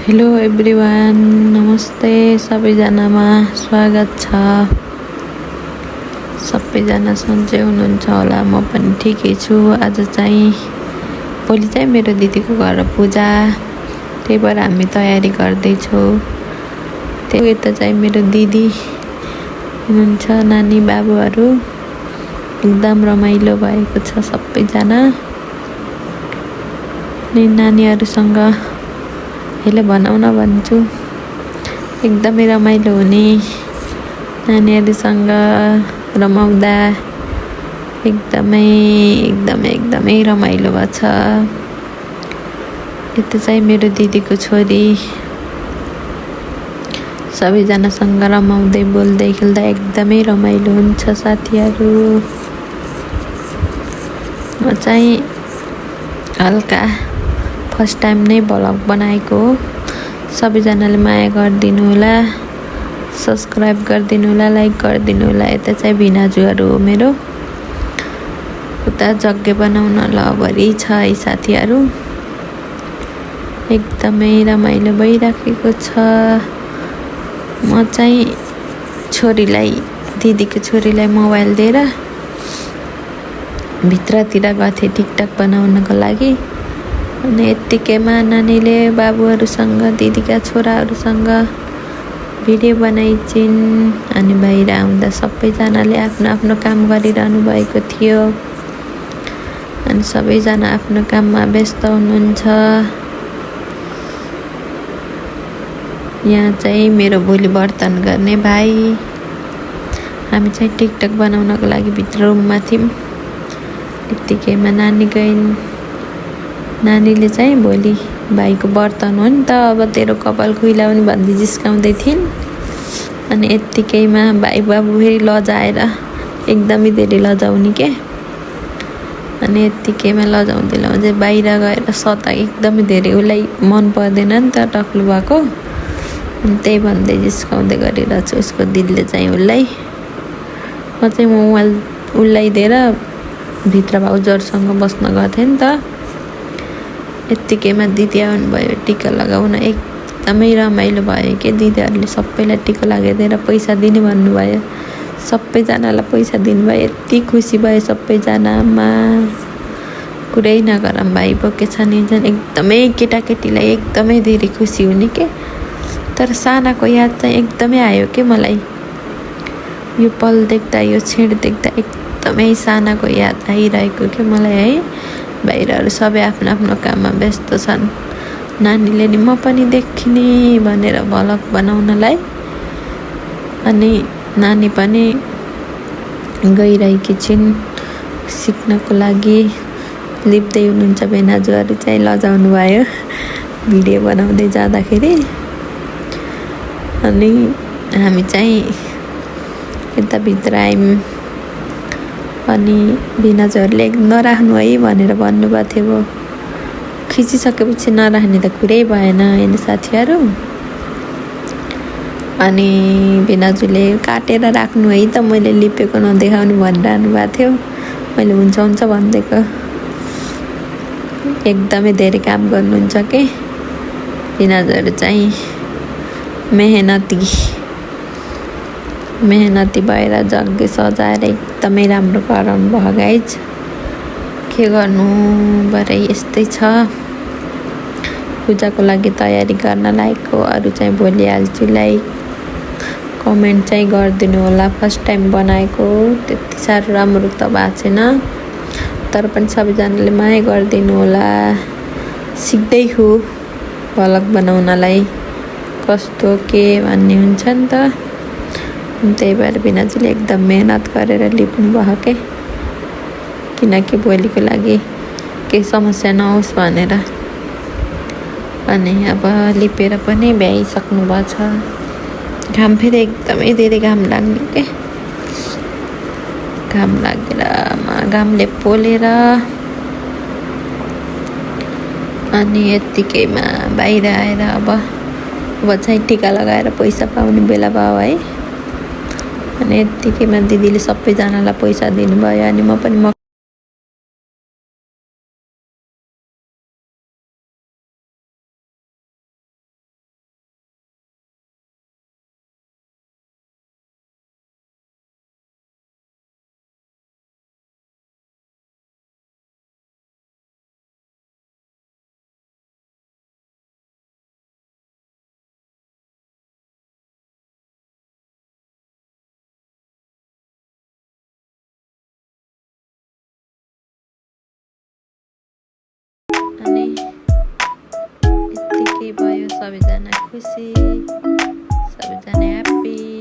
Hello everyone, नमस्ते सबैजनामा स्वागत छ। सबैजना सन्चै हुनुहुन्छ होला, म पनि ठिकै छु। आज चाहिँ भोलि चाहिँ मेरो दिदीको घर पूजा, त्यही भएर हामी तयारी गर्दैछौँ। यता चाहिँ मेरो दिदी हुनुहुन्छ, नानी बाबुहरू एकदम रमाइलो भएको छ सबैजना। अनि नानीहरूसँग अहिले भनाउन भन्छु, एकदमै रमाइलो हुने, नानीहरूसँग रमाउँदा एकदमै रमाइलो भएको छ। यता चाहिँ मेरो दिदीको छोरी सबैजनासँग रमाउँदै बोल्दै खेल्दा एकदमै रमाइलो हुन्छ साथीहरू। म चाहिँ हल्का फर्स्ट टाइम नै भ्लग बनाएको हो। सबैजनाले माया गरिदिनु होला, सब्सक्राइब गरिदिनु होला, लाइक गरिदिनु होला। यता चाहिँ भिनाजुहरू हो मेरो, उता जग्गे बनाउन लभरी छ है साथीहरू। एकदमै रमाइलो भइराखेको छ। म चाहिँ दिदीको छोरीलाई मोबाइल दिएर भित्रतिर गएको थिएँ टिकटक बनाउनको लागि। अनि यत्तिकैमा नानीले बाबुहरूसँग, दिदीका छोराहरूसँग भिडियो बनाइन्। अनि बाहिर आउँदा सबैजनाले आफ्नो आफ्नो काम गरिरहनु भएको थियो। अनि सबैजना आफ्नो काममा व्यस्त हुनुहुन्छ। यहाँ चाहिँ मेरो भोलि बर्तन गर्ने भाइ, हामी चाहिँ टिकटक बनाउनको लागि भित्र रुममा थियौँ। यत्तिकैमा नानी गइन्। नानीले चाहिँ भोलि भाइको बर्तन हो नि त, अब तेरो कपाल खुइला पनि भन्दै जिस्काउँदै थिइन्। अनि यत्तिकैमा भाइ बाबु फेरि लजाएर एकदमै धेरै लजाउने के। अनि यत्तिकैमा लजाउँदै बाहिर गएर सता एकदमै धेरै उसलाई मन पर्दैन नि त टक्लु भएको। अनि त्यही भन्दै जिस्काउँदै गरिरहेको छु, उसको दिदीले चाहिँ उसलाई। म चाहिँ मोबाइल उसलाई दिएर भित्र भाउजूहरूसँग बस्न गएको थिएँ नि त। यत्तिकैमा दिदी आउनुभयो टिका लगाउन। एकदमै रमाइलो भयो कि दिदीहरूले सबैलाई टिका लगाइदिएर पैसा दिने भन्नुभयो। सबैजनालाई पैसा दिनुभयो, यति खुसी भयो सबैजनामा कुरै नगरौँ। भाइ बोकेछ नि झन् एकदमै केटाकेटीलाई एकदमै धेरै खुसी हुने के। तर सानाको याद चाहिँ एकदमै आयो कि मलाई। यो पल देख्दा, यो क्षण देख्दा एकदमै सानाको याद आइरहेको कि मलाई है। बाहिरहरू सबै आफ्नो आफ्नो काममा व्यस्त छन्। नानीले नि म पनि देखिने भनेर भ्लग बनाउनलाई। अनि नानी पनि गइरहेकी छिन् सिक्नको लागि। लिप्दै हुनुहुन्छ भेनाजुहरू चाहिँ, लजाउनु भयो भिडियो बनाउँदै जाँदाखेरि। अनि हामी चाहिँ यता भित्र आयौँ। अनि भिनाजुहरूले नराख्नु है भनेर भन्नुभएको थियो। खिचिसकेपछि नराख्ने त कुरै भएन होइन साथीहरू। अनि भिनाजुले काटेर राख्नु है त, मैले लिपेको नदेखाउनु भनिरहनु भएको थियो। मैले हुन्छ भनिदिएको। एकदमै धेरै काम गर्नुहुन्छ कि भिनाजुहरू चाहिँ। मेहनती भएर जग्गे सजाएर एकदमै राम्रो गराउनु भयो गाइज। के गर्नु, भरे यस्तै छ। पूजाको लागि तयारी गर्न लागेको। अरू चाहिँ भोलि हाल्छु। लाइक कमेन्ट चाहिँ गरिदिनु होला। फर्स्ट टाइम बनाएको, त्यति साह्रो राम्रो त भएको छैन, तर पनि सबैजनाले माया गरिदिनु होला। सिक्दैछु भ्लग बनाउनलाई, कस्तो के भन्ने हुन्छ नि त। त्यही भएर भिनाजुले एकदम मेहनत गरेर लिप्नु भयो के, किनकि भोलिको लागि केही समस्या नहोस् भनेर। अनि अब लिपेर पनि भ्याइसक्नु भएको छ। घाम फेरि एकदमै धेरै घाम लाग्ने के। घाम लागेर घामले पोलेर अनि यत्तिकैमा बाहिर आएर अब चाहिँ टिका लगाएर पैसा पाउने बेला भयो है। अनि यत्तिकैमा दिदीले सबैजनालाई पैसा दिनुभयो। अनि म पनि भयो सबैजना खुसी सबैजना ह्याप्पी